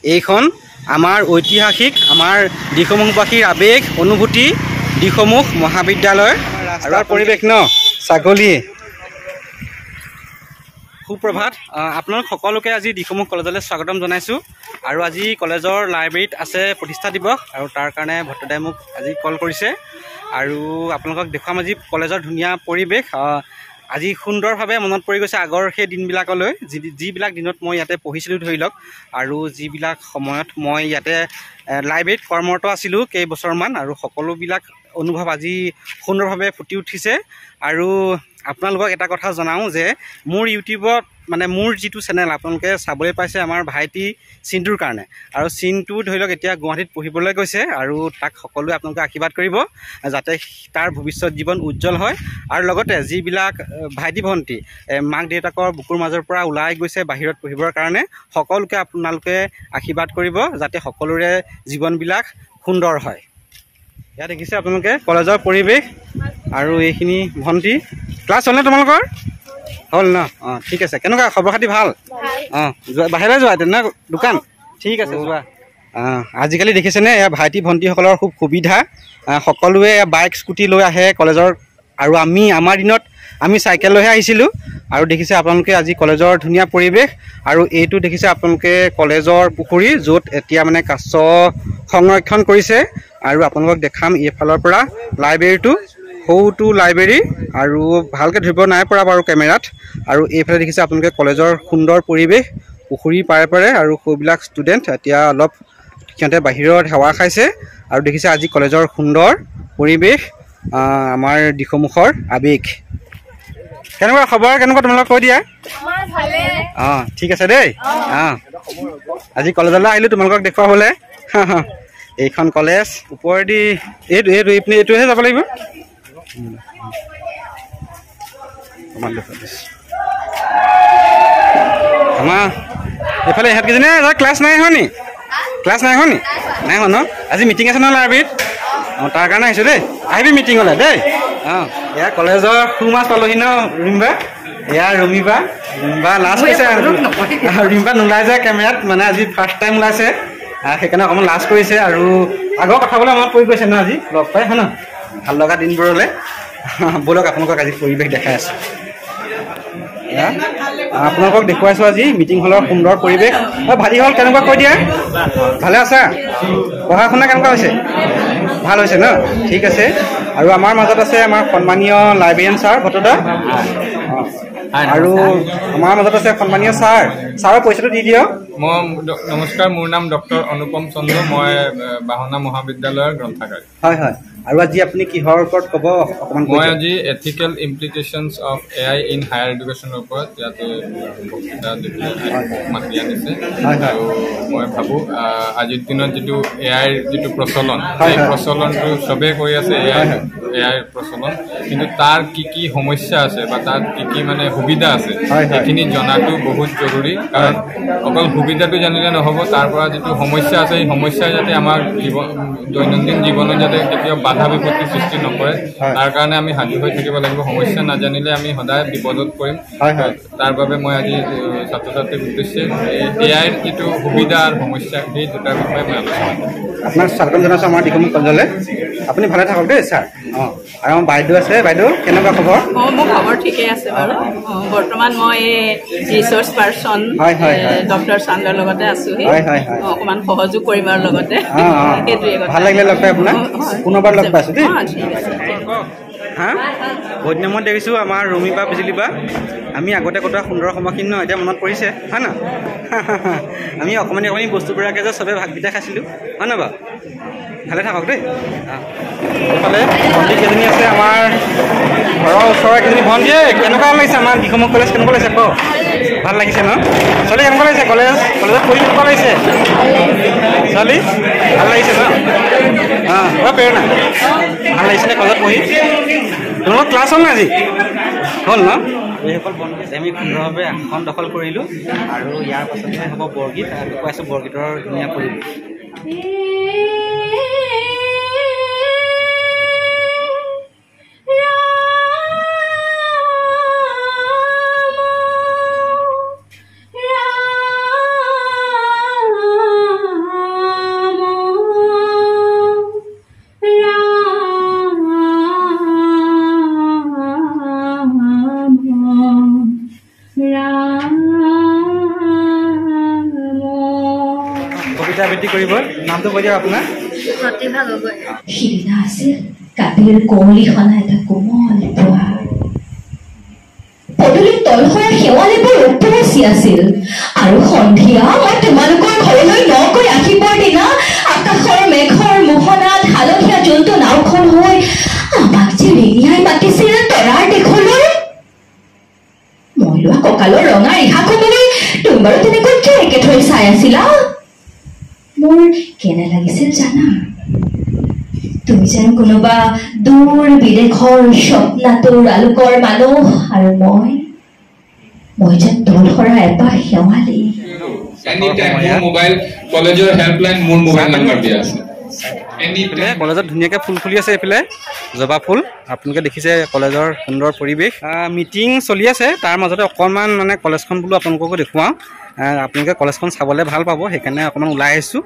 এইখন আমাৰ ঐতিহাসিক আমাৰ দিখৌমুখবাসীৰ আৱেগ অনুভূতি দিখৌমুখ মহাবিদ্যালয় আৰু পৰিৱেশ ন ছাগলী। সুপ্ৰভাত, আপোনালোক সকলোকে আজি দিখৌমুখ কলেজলৈ স্বাগতম জনাইছোঁ। আৰু আজি কলেজৰ লাইব্ৰেৰীত আছে প্ৰতিষ্ঠা দিৱস আৰু তাৰ কাৰণে ভট্টদাই মোক আজি কল কৰিছে আৰু আপোনালোকক দেখুৱাম আজি কলেজৰ ধুনীয়া পৰিৱেশ। আজি সুন্দৰভাৱে মনত পৰি গৈছে আগৰ সেই দিনবিলাকলৈ, যিবিলাক দিনত মই ইয়াতে পঢ়িছিলোঁ ধৰি লওক, আৰু যিবিলাক সময়ত মই ইয়াতে লাইব্ৰেৰীত কৰ্মৰত আছিলোঁ কেইবছৰমান, আৰু সকলোবিলাক অনুভৱ আজি সুন্দৰভাৱে ফুটি উঠিছে। আৰু আপোনালোকক এটা কথা জনাওঁ যে মোৰ ইউটিউবত মানে মোৰ যিটো চেনেল আপোনালোকে চাবলৈ পাইছে আমাৰ ভাইটি চিন্টুৰ কাৰণে, আৰু চিন্টু ধৰি লওক এতিয়া গুৱাহাটীত পঢ়িবলৈ গৈছে, আৰু তাক সকলোৱে আপোনালোকে আশীৰ্বাদ কৰিব যাতে তাৰ ভৱিষ্যত জীৱন উজ্জ্বল হয়। আৰু লগতে যিবিলাক ভাইটি ভণ্টি মাক দেউতাকৰ বুকুৰ মাজৰ পৰা ওলাই গৈছে বাহিৰত পঢ়িবৰ কাৰণে, সকলোকে আপোনালোকে আশীৰ্বাদ কৰিব যাতে সকলোৰে জীৱনবিলাক সুন্দৰ হয়। ইয়াত দেখিছে আপোনালোকে কলেজৰ পৰিৱেশ। আৰু এইখিনি ভণ্টি ক্লাছ হ'লনে তোমালোকৰ? হ'ল ন? অঁ ঠিক আছে। কেনেকুৱা খবৰ খাতি ভাল? অঁ যোৱা বাহিৰলৈ যোৱা তেনে দোকান? ঠিক আছে যোৱা। আজিকালি দেখিছেনে এয়া ভাইটি ভণ্টিসকলৰ খুব সুবিধা, সকলোৱে বাইক স্কুটি লৈ আহে কলেজৰ, আৰু আমাৰ দিনত আমি চাইকেল লৈহে আহিছিলোঁ। আৰু দেখিছে আপোনালোকে আজি কলেজৰ ধুনীয়া পৰিৱেশ। আৰু এইটো দেখিছে আপোনালোকে কলেজৰ পুখুৰী, য'ত এতিয়া মানে কাছ সংৰক্ষণ কৰিছে। আৰু আপোনালোকক দেখাম এইফালৰ পৰা লাইব্ৰেৰীটো, সৌটো লাইব্ৰেৰী, আৰু ভালকৈ ধৰিব নাই পৰা বাৰু কেমেৰাত। আৰু এইফালে দেখিছে আপোনালোকে কলেজৰ সুন্দৰ পৰিৱেশ, পুখুৰী পাৰে পাৰে, আৰু সৌবিলাক ষ্টুডেণ্ট এতিয়া অলপ সিহঁতে বাহিৰত হাৱা খাইছে। আৰু দেখিছে আজি কলেজৰ সুন্দৰ পৰিৱেশ, আমাৰ দিখৌমুখৰ আৱেগ। কেনেকুৱা খবৰ? কেনেকুৱা তোমালোক কৈ দিয়া? অঁ ঠিক আছে দেই। আজি কলেজলৈ আহিলোঁ তোমালোকক দেখুৱাবলৈ। এইখন কলেজ ওপৰেদি এইটোহে যাব লাগিব। আমাৰ এইফালে ইহঁতকেইজনী ক্লাছ নাই হোৱা নি? ক্লাছ নাই হোৱা নি? নাই হোৱা ন? আজি মিটিং আছে নহয় লাইব্ৰেৰীত। অঁ তাৰ কাৰণে আহিছোঁ দেই, আহিবি মিটিঙলৈ দেই। অঁ এয়া কলেজৰ সুমাছ পালোহি ন ৰিম্বা? এয়া ৰুমিবা লাষ্ট কৰিছে। ৰিম্বা নোলাই যায় কেমেৰাত, মানে আজি ফাৰ্ষ্ট টাইম ওলাইছে, সেইকাৰণে অকণমান লাজ কৰিছে। আৰু আগৰ কথাবলৈ মনত পৰি গৈছে ন আজি লগ পাই, হয় ন? ভাল লগা দিনবোৰলৈ ব'লক আপোনালোকক আজি পৰিৱেশ দেখাই আছোঁ। আপোনালোকক দেখুৱাইছোঁ আজি মিটিং হলৰ সুন্দৰ পৰিৱেশ। ভালি হল কেনেকুৱা কৈ দিয়া? ভালে আছা? পঢ়া শুনা কেনেকুৱা হৈছে? ভাল হৈছে ন? ঠিক আছে। আৰু আমাৰ মাজত আছে আমাৰ সন্মানীয় লাইব্ৰেৰিয়ান ছাৰ ভট্টদা, আৰু আমাৰ মাজত আছে সন্মানীয় ছাৰৰ পৰিচয়টো দি দিয়ক। নমস্কাৰ, মোৰ নাম ডক্টৰ অনুপম চন্দ্ৰ, মই বাহনা মহাবিদ্যালয়ৰ গ্ৰন্থাগাৰী। হয় হয়। আৰু আজি আপুনি কিহৰ ওপৰত ক'ব অকণমান? মই আজি ethical implications of AI in higher এডুকেশ্যনৰ ওপৰত ইয়াতে বক্তৃতা মাতি আনিছে। আৰু মই ভাবোঁ আজিৰ দিনত যিটো AIৰ যিটো প্ৰচলন, সেই প্ৰচলনটো চবেই কৰি আছে, AIৰ প্ৰচলন, কিন্তু তাৰ কি সমস্যা আছে বা তাত কি মানে সুবিধা আছে সেইখিনি জনাটো বহুত জৰুৰী। কাৰণ অকল সুবিধাটো জানিলে নহ'ব, তাৰ পৰা যিটো সমস্যা আছে সেই সমস্যাই যাতে আমাৰ দৈনন্দিন জীৱনত যাতে কেতিয়াও বাধা বিপত্তি সৃষ্টি নকৰে, তাৰ কাৰণে আমি সাজু হৈ থাকিব লাগিব। সমস্যা নাজানিলে আমি সদায় বিপদত পৰিম। তাৰ বাবে মই আজি ছাত্ৰ ছাত্ৰীৰ উদ্দেশ্যে AIৰ যিটো সুবিধা আৰু সমস্যা সেই দুটাৰ বিষয়ে মই আলোচনা কৰিম। আপোনাক স্বাগতম জনাইছোঁ আমাৰ দিখৌমুখ কলেজলৈ। আপুনি ভালে থাকক দেই ছাৰ। অঁ আৰু আমাৰ বাইদেউ আছে। বাইদেউ কেনেকুৱা খবৰ? মোৰ খবৰ ঠিকেই আছে বাৰু। বৰ্তমান মই ৰিচাৰ্চ পাৰ্চন ডক্টৰ চান্দৰ লগতে আছোঁ, অকণমান সহযোগ কৰিবৰ লগতে। সেইটোৱে ভাল লাগিলে লগ পাই আপোনাক, পুনৰবাৰ লগ পাইছোঁ দেই। বহুত দিনত দেখিছোঁ আমাৰ ৰুমিবা বিজুলিবা, আমি আগতে কটোৱা সুন্দৰ সময়খিনি ন এতিয়া মনত পৰিছে, হয় ন? আমি অকণমানি বস্তুবিলাকে যে চবেই ভাগকেইটা খাইছিলোঁ, হয় ন বাৰু? ভালে থাকক দেই। এইফালে ভণ্টি কেইজনী আছে আমাৰ ঘৰৰ ওচৰৰ কেইজনী। ভণ্টিয়ে কেনেকুৱা লাগিছে আমাৰ দিখৌমুখ কলেজ? কেনেকুৱা লাগিছে কওক? ভাল লাগিছে ন? ছোৱালী কেনেকুৱা লাগিছে? কলেজত পঢ়ি কেনেকুৱা লাগিছে? ছোৱালী ভাল লাগিছে ন? প্ৰেৰণা ভাল লাগিছিলে কলেজত পঢ়ি? তোমালোকৰ ক্লাছ হ'ল নাই আজি? হ'ল ন? এইসকল বন্ধু আমি সুন্দৰভাৱে আসন দখল কৰিলোঁ, আৰু ইয়াৰ পাছতে হ'ব বৰগীত। দেখুৱাইছোঁ বৰগীতৰ ধুনীয়া পৰিৱেশ। কবিতা আবৃত্তি কৰিব নামটো কৈ দিয়ক আপোনাৰ প্ৰতিভা গগৈ সিদিনা আছিল কাতিৰ কৌলিখনা এটা কোমল পোৱা পদূলিৰ তলসৰা শেৱালিবোৰ উপচি আছিল আৰু সন্ধিয়া মই তোমালোকৰ ঘৰলৈ নকৈ আহিবৰ দিনা আকাশৰ মেঘৰ মোহনাত হালধীয়া জন্তু নাওখন হৈ আমাক যে ৰিঙিয়াই মাতিছিল তৰাৰ দেশলৈ মই লোৱা কঁকালৰ ৰঙা ৰিহাখনলৈ তুমি বাৰু তেনেকৈ কেনেকে থৈ চাই আছিলা মোৰ কেনে লাগিছিল জানা তুমি যেন কোনোবা দূৰ বিদেশৰ স্বপ্নাতুৰ আলোকৰ মানুহ আৰু মই যেন তলসৰা এপাহ শেৱালি মোবাইল কলেজৰ হেল্পলাইন মোৰ মোবাইল নাম্বাৰ দিয়া আছে কলেজত ধুনীয়াকৈ ফুল ফুলি আছে এইফালে জবা ফুল আপোনালোকে দেখিছে কলেজৰ সুন্দৰ পৰিৱেশ মিটিং চলি আছে তাৰ মাজতে অকণমান মানে কলেজখন বোলো আপোনালোককো দেখুৱাওঁ আপোনালোকে কলেজখন চাবলৈ ভাল পাব সেইকাৰণে অকণমান ওলাই আহিছোঁ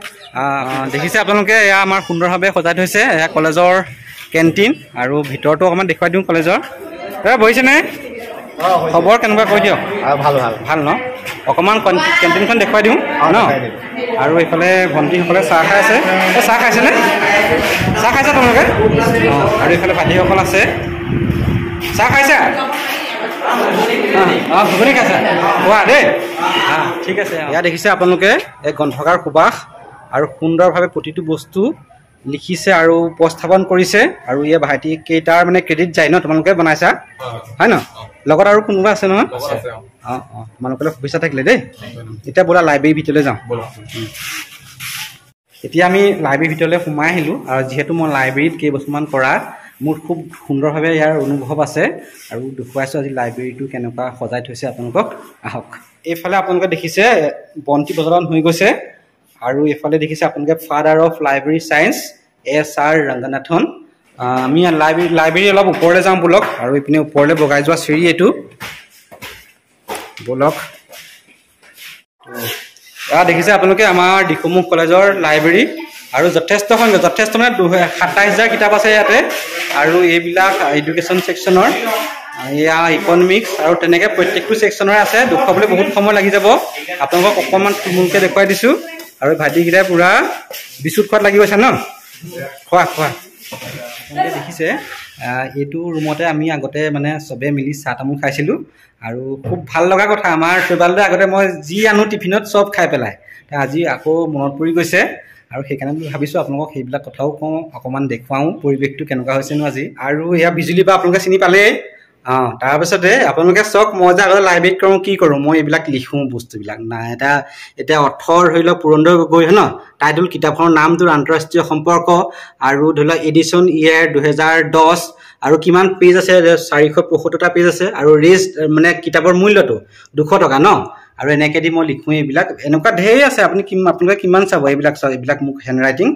দেখিছে আপোনালোকে এয়া আমাৰ সুন্দৰভাৱে সজাই থৈছে এয়া কলেজৰ কেণ্টিন আৰু ভিতৰতো অকণমান দেখুৱাই দিওঁ কলেজৰ বহিছেনে খবৰ কেনেকুৱা কৈ দিয়ক ভাল ভাল ভাল ন অকণমান কেণ্টিনখন দেখুৱাই দিওঁ ন আৰু এইফালে ভণ্টিসকলে চাহ খাই আছে চাহ খাইছেনে চাহ খাইছে তোমালোকে আৰু এইফালে ভাইটিসকল আছে চাহ খাইছা ঘুগুনি খাইছা কোৱা দেই ঠিক আছে ইয়াত দেখিছে আপোনালোকে এই গ্ৰন্থকাৰ সুবাস আৰু সুন্দৰভাৱে প্ৰতিটো বস্তু লিখিছে আৰু উপস্থাপন কৰিছে আৰু এই ভাইটি কেইটাৰ মানে ক্ৰেডিট যায় ন তোমালোকে বনাইছা হয় ন লগত আৰু কোনোবা আছে নহয় তোমালোকলৈ সুবিধা থাকিলে দেই এতিয়া বোলা লাইব্ৰেৰীৰ ভিতৰলৈ যাওঁ এতিয়া আমি লাইব্ৰেৰীৰ ভিতৰলৈ সোমাই আহিলোঁ আৰু যিহেতু মই লাইব্ৰেৰীত কেইবছৰমান কৰা মোৰ খুব সুন্দৰভাৱে ইয়াৰ অনুভৱ আছে আৰু দেখুৱাইছোঁ আজি লাইব্ৰেৰীটো কেনেকুৱা সজাই থৈছে আপোনালোকক আহক এইফালে আপোনালোকে দেখিছে বন্তি প্ৰজ্বলন হৈ গৈছে আৰু এইফালে দেখিছে আপোনালোকে father of library science SR Ranganathan আমি লাইব্ৰেৰী অলপ ওপৰলৈ যাওঁ বলক আৰু এইপিনে ওপৰলৈ বগাই যোৱা চিৰি এইটো বলক দেখিছে আপোনালোকে আমাৰ দিখৌমুখ কলেজৰ লাইব্ৰেৰী আৰু যথেষ্ট মানে ২৭,০০০ কিতাপ আছে ইয়াতে আৰু এইবিলাক এডুকেশ্যন ছেকশ্যনৰ এয়া ইকনমিক্স আৰু তেনেকৈ প্ৰত্যেকটো ছেকশ্যনৰে আছে দেখুৱাবলৈ বহুত সময় লাগি যাব আপোনালোকক অকণমান থুলমূলকৈ দেখুৱাই দিছোঁ আৰু ভাইটিকেইটাই পূৰা বিচুত খোৱাত লাগি গৈছে ন খোৱা আপোনালোকে দেখিছে এইটো ৰুমতে আমি আগতে মানে চবে মিলি চাহ তামোল খাইছিলোঁ আৰু খুব ভাল লগা কথা আমাৰ চৈবালতে আগতে মই যি আনো টিফিনত চব খাই পেলাই আজি আকৌ মনত পৰি গৈছে আৰু সেইকাৰণে ভাবিছোঁ আপোনালোকক সেইবিলাক কথাও কওঁ অকণমান দেখুৱাওঁ পৰিৱেশটো কেনেকুৱা হৈছেনো আজি আৰু এয়া বিজুলী বা আপোনালোকে চিনি পালেই তাৰপিছতে আপোনালোকে চাওক মই যে আগতে লাইব্ৰেৰীত কৰোঁ কি কৰোঁ মই এইবিলাক লিখোঁ বস্তুবিলাক নাই এতিয়া অৰ্থৰ ধৰি লওক পুৰন্দৰ গগৈ হয় ন টাইটেল কিতাপখনৰ নামটোৰ আন্তঃৰাষ্ট্ৰীয় সম্পৰ্ক আৰু ধৰি লওক এডিশ্যন ইয়েৰ 2010 আৰু কিমান পেজ আছে 475টা পেজ আছে আৰু ৰেষ্ট মানে কিতাপৰ মূল্যটো 200 টকা ন আৰু এনেকৈ দি মই লিখোঁ এইবিলাক এনেকুৱা ঢেৰ আছে আপোনালোকে কিমান চাব এইবিলাক মোক হেণ্ড ৰাইটিং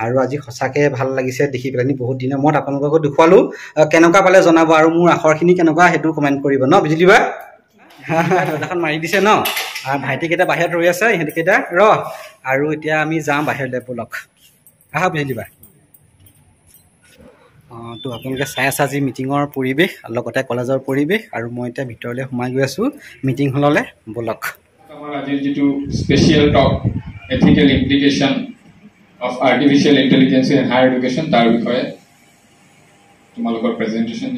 আৰু আজি সঁচাকৈ ভাল লাগিছে দেখি পেলাই বহুত দিনৰ মূৰত আপোনালোককো দেখুৱালোঁ কেনেকুৱা পালে জনাব আৰু মোৰ আখৰখিনি কেনেকুৱা সেইটো কমেণ্ট কৰিব ন বিজুলী বা দৰ্জাখন মাৰি দিছে ন আৰু ভাইটিকেইটা বাহিৰত ৰৈ আছে ইহঁতকেইটা আৰু এতিয়া আমি যাওঁ বাহিৰলৈ বলক আহা বিজুলী বা তো আপোনালোকে চাই আছে আজি মিটিঙৰ পৰিৱেশ লগতে কলেজৰ পৰিৱেশ আৰু মই এতিয়া ভিতৰলৈ সোমাই গৈ আছোঁ মিটিং হললৈ বলক আমাৰ আজিৰ যিটো special talk ethical implication of artificial intelligence in higher education তাৰ বিষয়ে তোমালোকৰ প্ৰেজেণ্টেশ্যন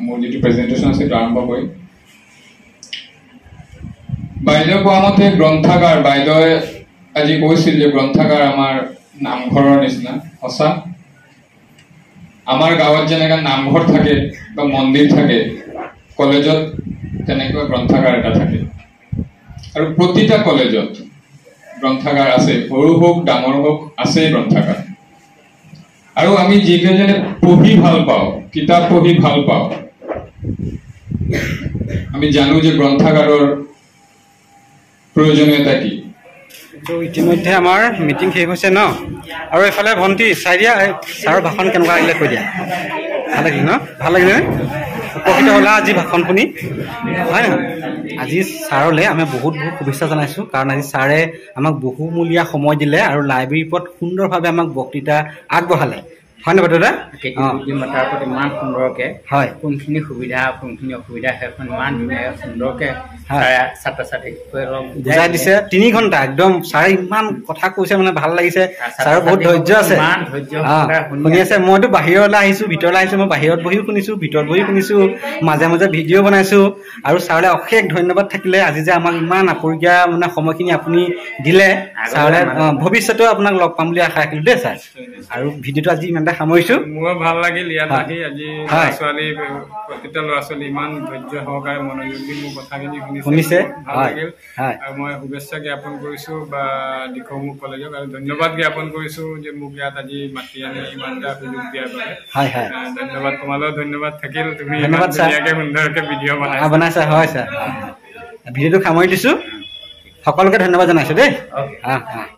মোৰ যিটো প্ৰেজেণ্টেশ্যন আছে সেইটো আৰম্ভ কৰিম বাইদেউ কোৱা মতে গ্ৰন্থাগাৰ বাইদেৱে আজি কৈছিল যে গ্ৰন্থাগাৰ আমাৰ নামঘৰৰ নিচিনা সঁচা আমাৰ গাঁৱত যেনেকৈ নামঘৰ থাকে বা মন্দিৰ থাকে কলেজত তেনেকুৱা গ্ৰন্থাগাৰ এটা থাকে আৰু প্ৰতিটা কলেজত গ্ৰন্থাগাৰ আছে সৰু হওক ডাঙৰ হওক আছে গ্ৰন্থাগাৰ আৰু আমি যিকেইজনে পঢ়ি ভাল পাওঁ কিতাপ পঢ়ি ভাল পাওঁ আমি জানো যে গ্ৰন্থাগাৰৰ প্ৰয়োজনীয়তা কি ইতিমধ্যে আমাৰ মিটিং শেষ হৈছে ন আৰু এইফালে ভণ্টি চাই দিয়া ছাৰৰ ভাষণ কেনেকুৱা লাগিলে কৈ দিয়া ভাল লাগিল ন ভাল লাগিলে উপকৃত হ'লা আজি ভাষণ শুনি হয় নহয় আজি ছাৰলৈ আমি বহুত শুভেচ্ছা জনাইছোঁ কাৰণ আজি ছাৰে আমাক বহুমূলীয়া সময় দিলে আৰু লাইব্ৰেৰীৰ ওপৰত সুন্দৰভাৱে আমাক বক্তৃতা আগবঢ়ালে হয়নে বৰদেউতা বুদ্ধি মতাৰ ওপৰত ইমান সুন্দৰকে হয় কোনখিনি সুবিধা কোনখিনি অসুবিধা সেইখন ইমান ধুনীয়াকৈ সুন্দৰকে ছাত্ৰ ছাত্ৰীক বুজাই দিছে 3 ঘণ্টা একদম ছাৰে ইমান কথা কৈছে মানে ভাল লাগিছে ছাৰৰ বহুত ধৈৰ্য আছে শুনি আছে মইতো বাহিৰলৈ আহিছো ভিতৰলৈ আহিছো মই বাহিৰত বহিও শুনিছো ভিতৰত বহিও শুনিছো মাজে মাজে ভিডিঅ' বনাইছো আৰু ছাৰলৈ অশেষ ধন্যবাদ থাকিলে আজি যে আমাক ইমান আপুৰুগীয়া মানে সময়খিনি আপুনি দিলে ছাৰলৈ ভৱিষ্যতেও আপোনাক লগ পাম বুলি আশা ৰাখিলো দেই ছাৰ আৰু ভিডিঅ'টো আজি ইমানতে সামৰিছো মোৰ ভাল লাগিল ইয়াত আহি আজি ছোৱালী প্ৰতিটা ল'ৰা ছোৱালী ইমান ধৈৰ্য সহকাৰে মনোযোগ দি মোৰ কথাখিনি শুনিছে ভাল লাগিল আৰু মই শুভেচ্ছা জ্ঞাপন কৰিছো বা দিখৌমুখ কলেজক আৰু ধন্যবাদ জ্ঞাপন কৰিছো যে মোক ইয়াত আজি মাতি আনি ইমান এটা সুযোগ দিয়াৰ বাবে ধন্যবাদ তোমালৈও ধন্যবাদ থাকিল তুমি ধুনীয়াকে সুন্দৰকে ভিডিঅ' বনাইছা হয় ছাৰ ভিডিঅ'টো সামৰি দিছো সকলোকে ধন্যবাদ জনাইছো দেই